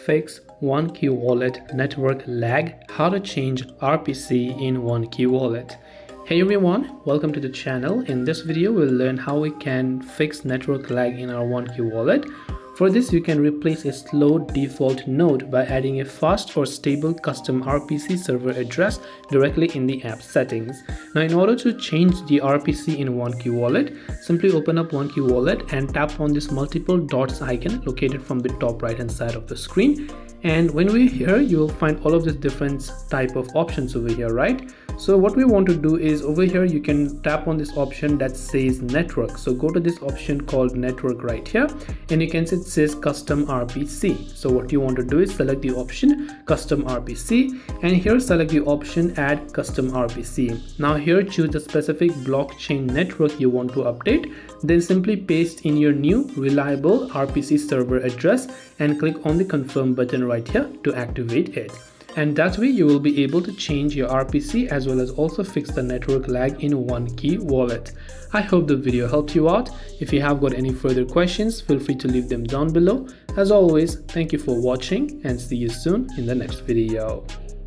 fix OneKey Wallet network lag, how to change RPC in OneKey Wallet. Hey everyone, welcome to the channel. In this video, we'll learn how we can fix network lag in our OneKey Wallet. For this, you can replace a slow default node by adding a fast or stable custom RPC server address directly in the app settings. Now, in order to change the RPC in OneKey Wallet, simply open up OneKey Wallet and tap on this multiple dots icon located from the top right hand side of the screen. And when we're here, you will find all of these different type of options over here, right? So what we want to do is over here, you can tap on this option that says network. So go to this option called network right here, and you can see it says custom RPC. So what you want to do is select the option custom RPC, and here select the option add custom RPC. Now here choose the specific blockchain network you want to update, then simply paste in your new reliable RPC server address and click on the confirm button right here to activate it. And that way you will be able to change your RPC as well as also fix the network lag in OneKey Wallet. I hope the video helped you out. If you have got any further questions, feel free to leave them down below. As always, thank you for watching and see you soon in the next video.